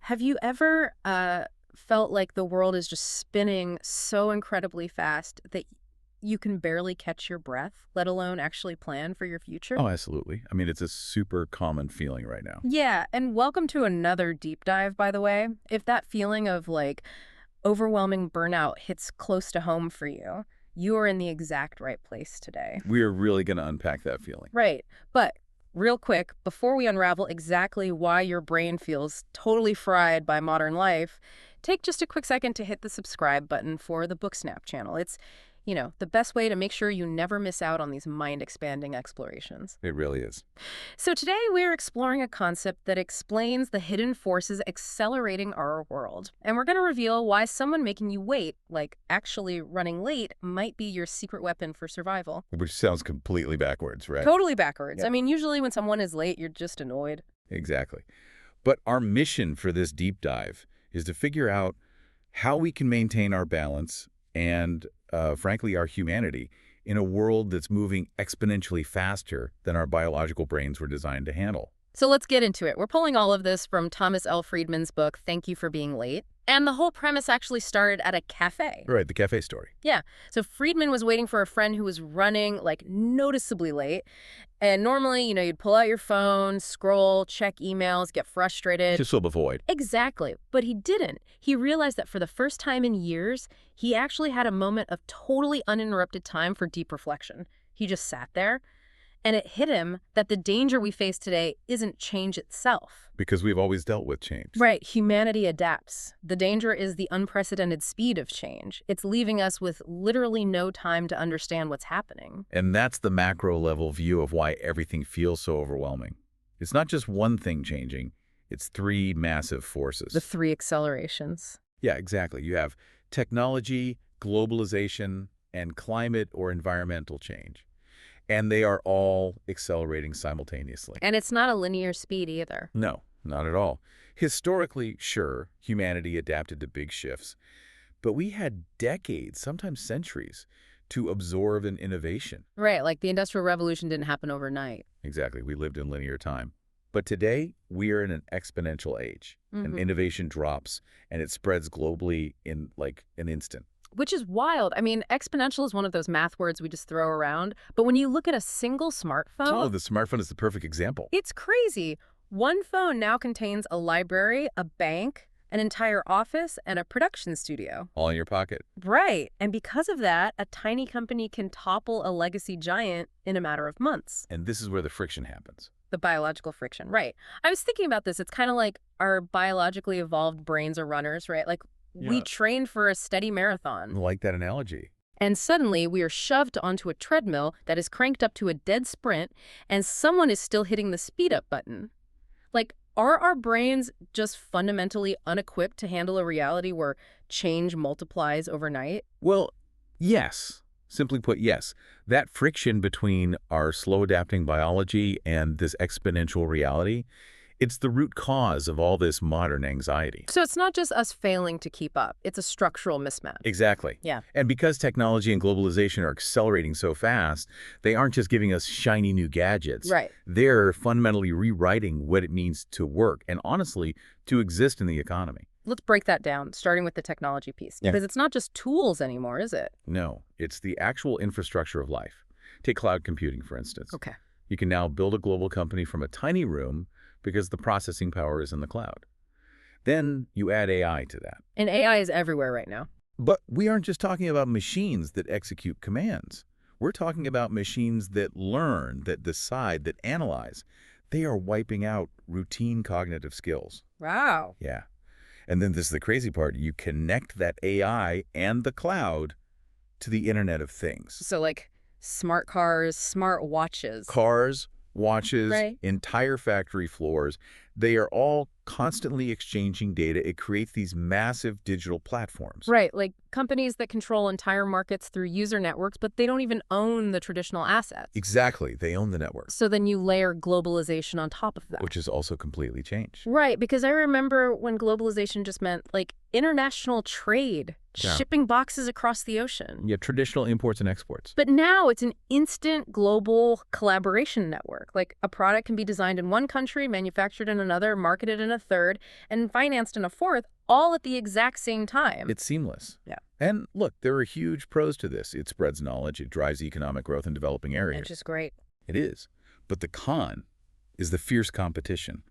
Have you ever felt like the world is just spinning so incredibly fast that you can barely catch your breath, let alone actually plan for your future? Oh, absolutely. I mean, it's a super common feeling right now. Yeah, and welcome to another deep dive, by the way. If that feeling of like overwhelming burnout hits close to home for you, you are in the exact right place today. We are really going to unpack that feeling. Right. But real quick, before we unravel exactly why your brain feels totally fried by modern life, take just a quick second to hit the subscribe button for the BookSnap channel. It's, the best way to make sure you never miss out on these mind-expanding explorations. It really is. So today we're exploring a concept that explains the hidden forces accelerating our world. And we're going to reveal why someone making you wait, like actually running late, might be your secret weapon for survival. Which sounds completely backwards, right? Totally backwards. Yeah. I mean, usually when someone is late, you're just annoyed. Exactly. But our mission for this deep dive is to figure out how we can maintain our balance and, frankly, our humanity in a world that's moving exponentially faster than our biological brains were designed to handle. So let's get into it. We're pulling all of this from Thomas L. Friedman's book, Thank You for Being Late. And the whole premise actually started at a cafe. Right, the cafe story. Yeah. So Friedman was waiting for a friend who was running, like, noticeably late. And normally, you'd pull out your phone, scroll, check emails, get frustrated. Just fill avoid. Exactly. But he didn't. He realized that for the first time in years, he actually had a moment of totally uninterrupted time for deep reflection. He just sat there, and it hit him that the danger we face today isn't change itself. Because we've always dealt with change. Right. Humanity adapts. The danger is the unprecedented speed of change. It's leaving us with literally no time to understand what's happening. And that's the macro level view of why everything feels so overwhelming. It's not just one thing changing, it's three massive forces. The three accelerations. Yeah, exactly. You have technology, globalization, and climate or environmental change. And they are all accelerating simultaneously. And it's not a linear speed either. No, not at all. Historically, sure, humanity adapted to big shifts, but we had decades, sometimes centuries, to absorb an innovation. Right, like the Industrial Revolution didn't happen overnight. Exactly, we lived in linear time. But today, we are in an exponential age, and innovation drops, and it spreads globally in like an instant. Which is wild. I mean, exponential is one of those math words we just throw around. But when you look at a single smartphone... Oh, the smartphone is the perfect example. It's crazy. One phone now contains a library, a bank, an entire office, and a production studio. All in your pocket. Right. And because of that, a tiny company can topple a legacy giant in a matter of months. And this is where the friction happens. The biological friction. Right. I was thinking about this. It's kind of like our biologically evolved brains are runners, right? Like, we trained for a steady marathon. I like that analogy. And suddenly we are shoved onto a treadmill that is cranked up to a dead sprint, and someone is still hitting the speed up button. Like, are our brains just fundamentally unequipped to handle a reality where change multiplies overnight? Well, yes. Simply put, yes. That friction between our slow adapting biology and this exponential reality, it's the root cause of all this modern anxiety. So it's not just us failing to keep up. It's a structural mismatch. Exactly. Yeah. And because technology and globalization are accelerating so fast, they aren't just giving us shiny new gadgets. Right. They're fundamentally rewriting what it means to work and, honestly, to exist in the economy. Let's break that down, starting with the technology piece. Yeah. Because it's not just tools anymore, is it? No, it's the actual infrastructure of life. Take cloud computing, for instance. Okay. You can now build a global company from a tiny room because the processing power is in the cloud. Then you add AI to that. And AI is everywhere right now. But we aren't just talking about machines that execute commands. We're talking about machines that learn, that decide, that analyze. They are wiping out routine cognitive skills. Wow. Yeah. And then this is the crazy part. You connect that AI and the cloud to the Internet of Things. So like smart cars, smart watches. Cars, watches, Right. entire factory floors, they are all constantly exchanging data. It creates these massive digital platforms. Right, like companies that control entire markets through user networks, but they don't even own the traditional assets. Exactly. They own the network, So then you layer globalization on top of that. which has also completely changed. Right, because I remember when globalization just meant, like, international trade, Yeah. shipping boxes across the ocean. Yeah, traditional imports and exports. But now it's an instant global collaboration network. Like a product can be designed in one country, manufactured in another, marketed in a third, and financed in a fourth, all at the exact same time. It's seamless. Yeah. And look, there are huge pros to this. It spreads knowledge, it drives economic growth in developing areas. Which is great. It is. But the con is the fierce competition.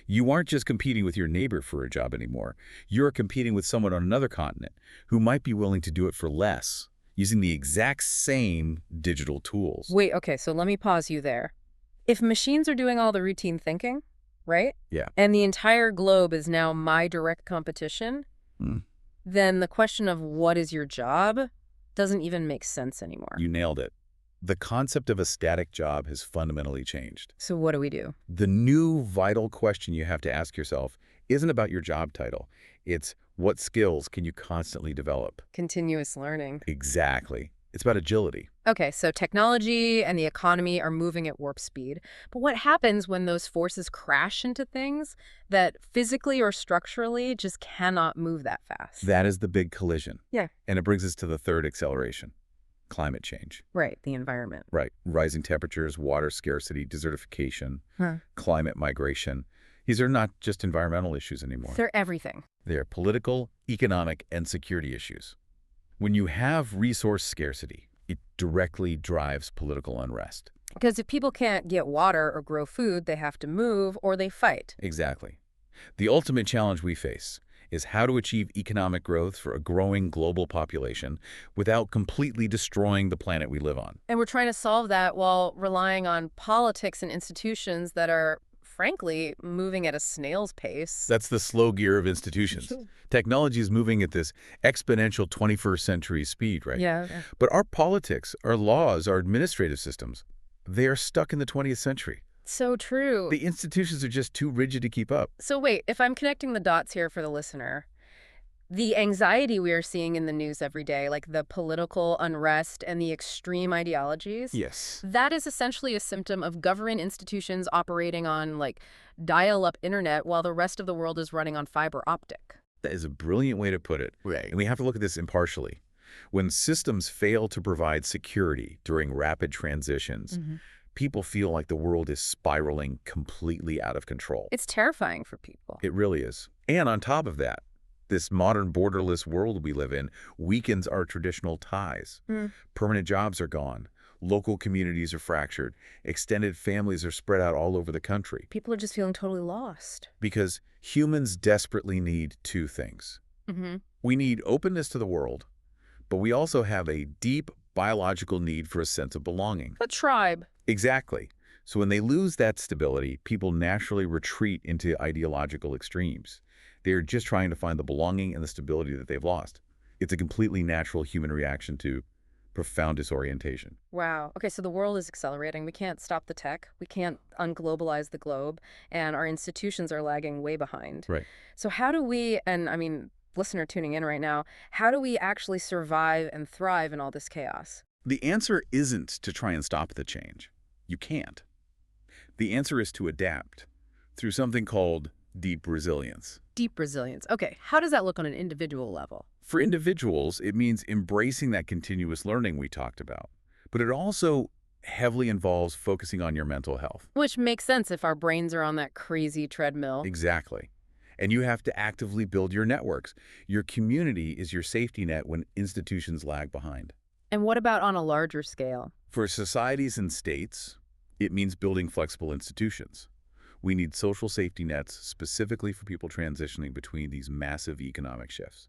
You aren't just competing with your neighbor for a job anymore. You're competing with someone on another continent who might be willing to do it for less, using the exact same digital tools. Wait, okay, so let me pause you there. If machines are doing all the routine thinking, right? Yeah. And the entire globe is now my direct competition, then the question of what is your job doesn't even make sense anymore. You nailed it. The concept of a static job has fundamentally changed. So what do we do? The new vital question you have to ask yourself isn't about your job title. It's what skills can you constantly develop? Continuous learning. Exactly. It's about agility. Okay, so technology and the economy are moving at warp speed. But what happens when those forces crash into things that physically or structurally just cannot move that fast? That is the big collision. Yeah. And it brings us to the third acceleration. Climate change. Right, the environment. Right. Rising temperatures, water scarcity, desertification, climate migration. These are not just environmental issues anymore. They're everything. They're political, economic, and security issues. When you have resource scarcity, it directly drives political unrest. Because if people can't get water or grow food, they have to move or they fight. Exactly. The ultimate challenge we face is how to achieve economic growth for a growing global population without completely destroying the planet we live on. And we're trying to solve that while relying on politics and institutions that are, frankly, moving at a snail's pace. That's the slow gear of institutions. Technology is moving at this exponential 21st century speed, right? Yeah. But our politics, our laws, our administrative systems, they are stuck in the 20th century. So true. The institutions are just too rigid to keep up. So wait, if I'm connecting the dots here for the listener, the anxiety we are seeing in the news every day, like the political unrest and the extreme ideologies, Yes. that is essentially a symptom of government institutions operating on like dial-up internet while the rest of the world is running on fiber optic. That is a brilliant way to put it. Right. And we have to look at this impartially. When systems fail to provide security during rapid transitions, people feel like the world is spiraling completely out of control. It's terrifying for people. It really is. And on top of that, this modern borderless world we live in weakens our traditional ties. Permanent jobs are gone. Local communities are fractured. Extended families are spread out all over the country. People are just feeling totally lost. Because humans desperately need two things. We need openness to the world, but we also have a deep biological need for a sense of belonging. A tribe. Exactly. So when they lose that stability, people naturally retreat into ideological extremes. They're just trying to find the belonging and the stability that they've lost. It's a completely natural human reaction to profound disorientation. Wow. Okay, so the world is accelerating. We can't stop the tech. We can't unglobalize the globe. And our institutions are lagging way behind. Right. So how do we, and I mean, listener tuning in right now, how do we actually survive and thrive in all this chaos? The answer isn't to try and stop the change. You can't. The answer is to adapt through something called deep resilience. Deep resilience. Okay, how does that look on an individual level? For individuals, it means embracing that continuous learning we talked about. But it also heavily involves focusing on your mental health. Which makes sense if our brains are on that crazy treadmill. Exactly. And you have to actively build your networks. Your community is your safety net when institutions lag behind. And what about on a larger scale? For societies and states, it means building flexible institutions. We need social safety nets specifically for people transitioning between these massive economic shifts.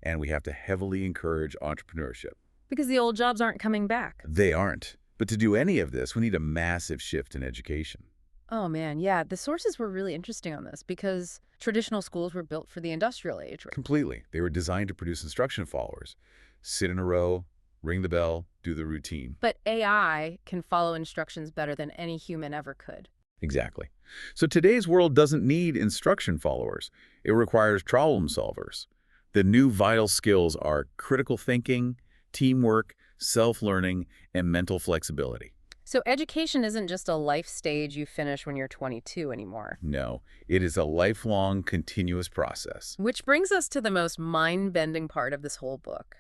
And we have to heavily encourage entrepreneurship. Because the old jobs aren't coming back. They aren't. But to do any of this, we need a massive shift in education. Oh man, yeah, the sources were really interesting on this because traditional schools were built for the industrial age. Right? Completely. They were designed to produce instruction followers. Sit in a row, ring the bell, do the routine. But AI can follow instructions better than any human ever could. Exactly. So today's world doesn't need instruction followers. It requires problem solvers. The new vital skills are critical thinking, teamwork, self-learning, and mental flexibility. So education isn't just a life stage you finish when you're 22 anymore. No, it is a lifelong, continuous process. Which brings us to the most mind-bending part of this whole book.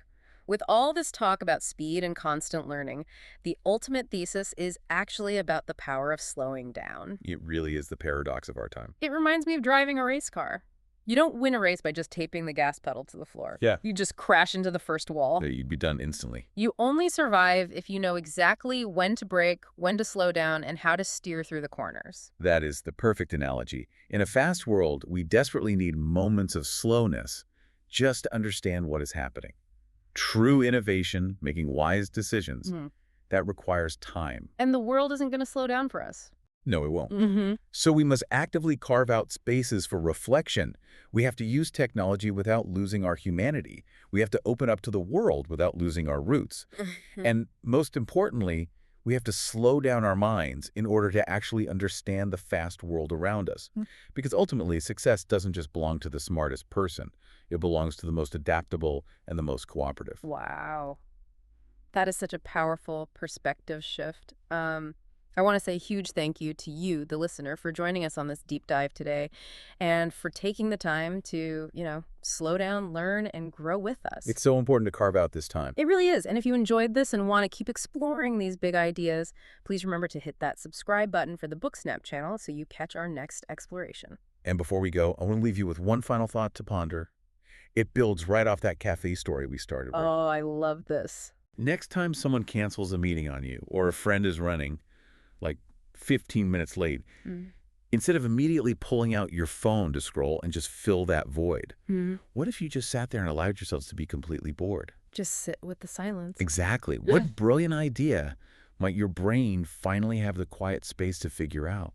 With all this talk about speed and constant learning, the ultimate thesis is actually about the power of slowing down. It really is the paradox of our time. It reminds me of driving a race car. You don't win a race by just taping the gas pedal to the floor. Yeah. You just crash into the first wall. You'd be done instantly. You only survive if you know exactly when to brake, when to slow down, and how to steer through the corners. That is the perfect analogy. In a fast world, we desperately need moments of slowness just to understand what is happening. True innovation, making wise decisions, that requires time. And the world isn't going to slow down for us. No, it won't. So we must actively carve out spaces for reflection. We have to use technology without losing our humanity. We have to open up to the world without losing our roots. And most importantly, we have to slow down our minds in order to actually understand the fast world around us. Because ultimately, success doesn't just belong to the smartest person. It belongs to the most adaptable and the most cooperative. Wow. That is such a powerful perspective shift. I want to say a huge thank you to you, the listener, for joining us on this deep dive today and for taking the time to, slow down, learn, and grow with us. It's so important to carve out this time. It really is. And if you enjoyed this and want to keep exploring these big ideas, please remember to hit that subscribe button for the BookSnap channel so you catch our next exploration. And before we go, I want to leave you with one final thought to ponder. It builds right off that cafe story we started with. Oh, I love this. Next time someone cancels a meeting on you or a friend is running, like 15 minutes late, instead of immediately pulling out your phone to scroll and just fill that void, what if you just sat there and allowed yourselves to be completely bored? Just sit with the silence. Exactly. What brilliant idea might your brain finally have the quiet space to figure out?